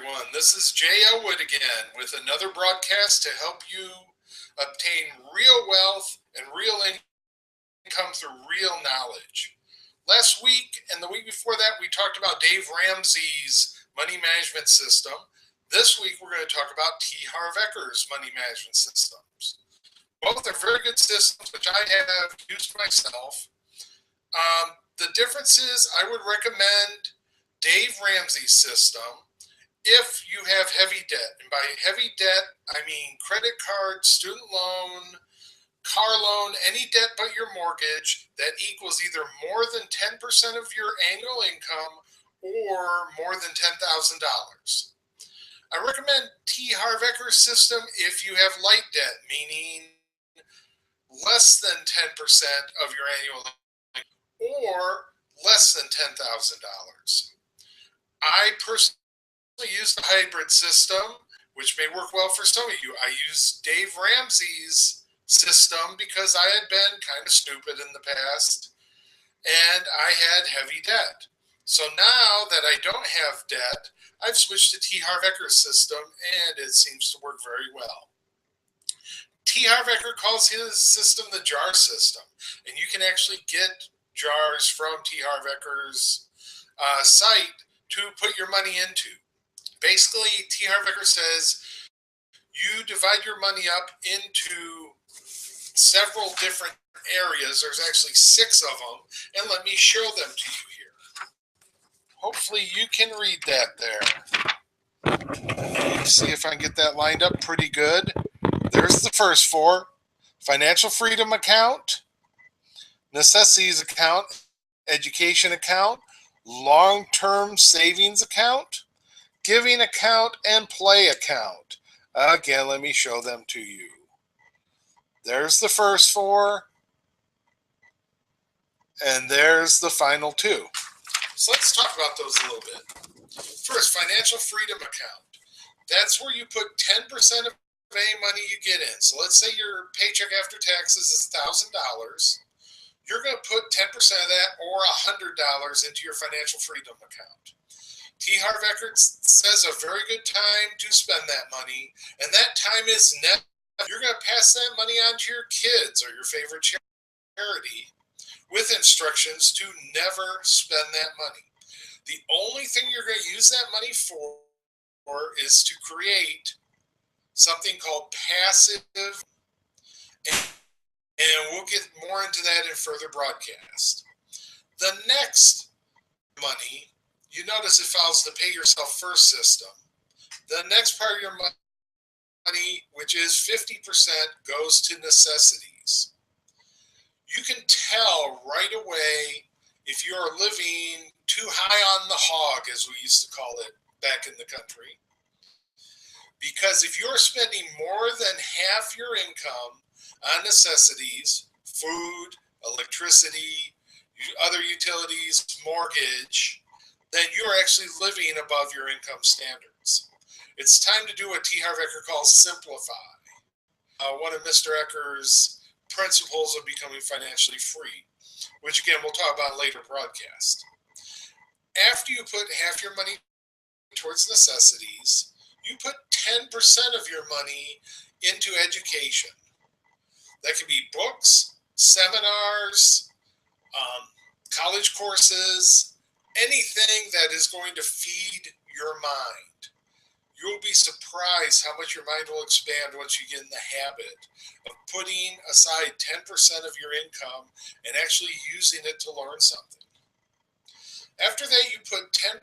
everyone. This is Jay Elwood again with another broadcast to help you obtain real wealth and real income through real knowledge. Last week and the week before that, we talked about Dave Ramsey's money management system. This week, we're going to talk about T. Harv Eker's money management systems. Both are very good systems, which I have used myself. The difference is I would recommend Dave Ramsey's system if you have heavy debt. And by heavy debt, I mean credit card, student loan, car loan, any debt but your mortgage that equals either more than 10% of your annual income or more than $10,000. I recommend T. Harv Eker's system if you have light debt, meaning less than 10% of your annual income or less than $10,000. I personally use the hybrid system, which may work well for some of you. I use Dave Ramsey's system because I had been kind of stupid in the past and I had heavy debt. So now that I don't have debt, I've switched to T. Harv Eker's system and it seems to work very well. T. Harv Eker calls his system the jar system, and you can actually get jars from T. Harv Eker's site to put your money into. Basically, T. Harv Eker says you divide your money up into several different areas. There's actually 6 of them, and let me show them to you here. Hopefully you can read that there. See if I can get that lined up pretty good. There's the first 4. Financial freedom account, necessities account, education account, long-term savings account, giving account, and play account. Again, let me show them to you. There's the first 4, and there's the final 2. So let's talk about those a little bit. First, financial freedom account. That's where you put 10% of any money you get in. So let's say your paycheck after taxes is $1,000. You're going to put 10% of that or $100 into your financial freedom account. T. Harv Eker says a very good time to spend that money, and that time is never. You're going to pass that money on to your kids or your favorite charity with instructions to never spend that money. The only thing you're going to use that money for is to create something called passive, and we'll get more into that in further broadcast. The next money, you notice it follows the pay yourself first system. The next part of your money, which is 50%, goes to necessities. You can tell right away if you're living too high on the hog, as we used to call it back in the country. Because if you're spending more than half your income on necessities, food, electricity, other utilities, mortgage, then you're actually living above your income standards. It's time to do what T. Harv Eker calls simplify. One of Mr. Eker's principles of becoming financially free, which again we'll talk about in later broadcast. After you put half your money towards necessities, you put 10% of your money into education. That could be books, seminars, college courses, anything that is going to feed your mind. You'll be surprised how much your mind will expand once you get in the habit of putting aside 10% of your income and actually using it to learn something. After that, you put 10%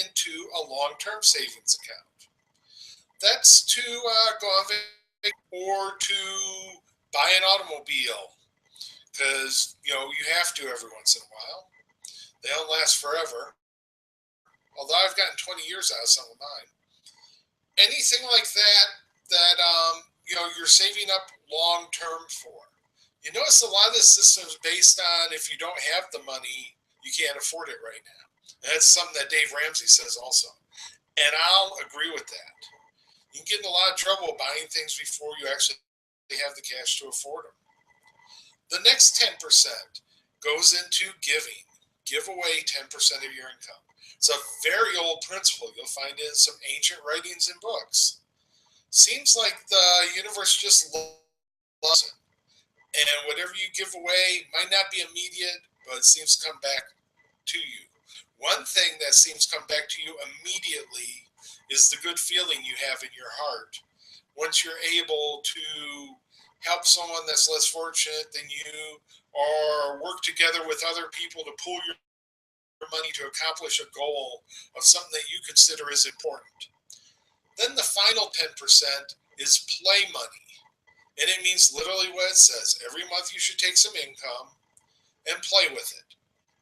into a long-term savings account. That's to go on vacation or to buy an automobile, because you have to every once in a while. They don't last forever. Although I've gotten 20 years out of some of mine. Anything like that you're saving up long term for. You notice a lot of this system is based on if you don't have the money, you can't afford it right now. And that's something that Dave Ramsey says also. And I'll agree with that. You can get in a lot of trouble buying things before you actually have the cash to afford them. The next 10% goes into giving. give away 10% of your income. It's a very old principle. You'll find it in some ancient writings and books. Seems like the universe just loves it. And whatever you give away might not be immediate, but it seems to come back to you. One thing that seems to come back to you immediately is the good feeling you have in your heart. Once you're able to help someone that's less fortunate than you, or work together with other people to pool your money to accomplish a goal of something that you consider is important. Then the final 10% is play money. And it means literally what it says. Every month you should take some income and play with it.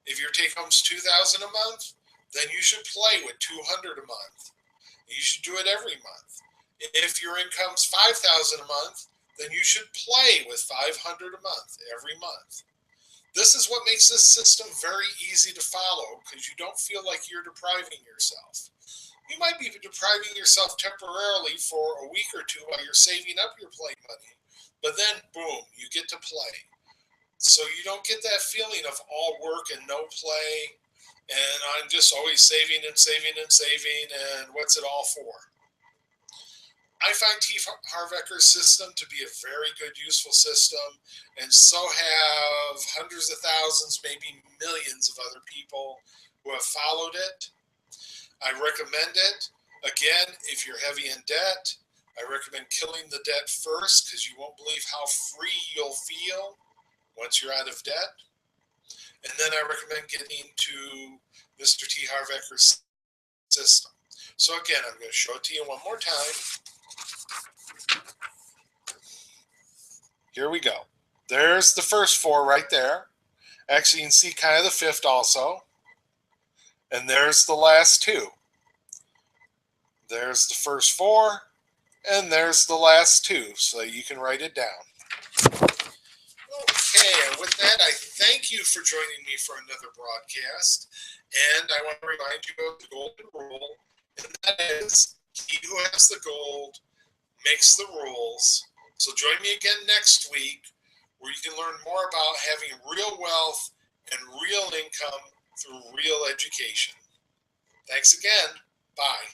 If your take home's $2,000 a month, then you should play with $200 a month. You should do it every month. If your income's $5,000 a month, then you should play with $500 a month every month. This is what makes this system very easy to follow, because you don't feel like you're depriving yourself. You might be depriving yourself temporarily for a week or two while you're saving up your play money, but then boom, you get to play. So you don't get that feeling of all work and no play, and I'm just always saving and saving and saving, and what's it all for? I find T. Harv Eker's system to be a very good, useful system, and so have hundreds of thousands, maybe millions of other people who have followed it. I recommend it. Again, if you're heavy in debt, I recommend killing the debt first, because you won't believe how free you'll feel once you're out of debt. And then I recommend getting to Mr. T. Harv Eker's system. So again, I'm going to show it to you one more time. Here we go. There's the first four right there. Actually, you can see kind of the fifth also. And there's the last two. There's the first four, and there's the last two, so you can write it down. Okay, and with that, I thank you for joining me for another broadcast. And I want to remind you of the golden rule, and that is, he who has the gold makes the rules. So join me again next week, where you can learn more about having real wealth and real income through real education. Thanks again. Bye.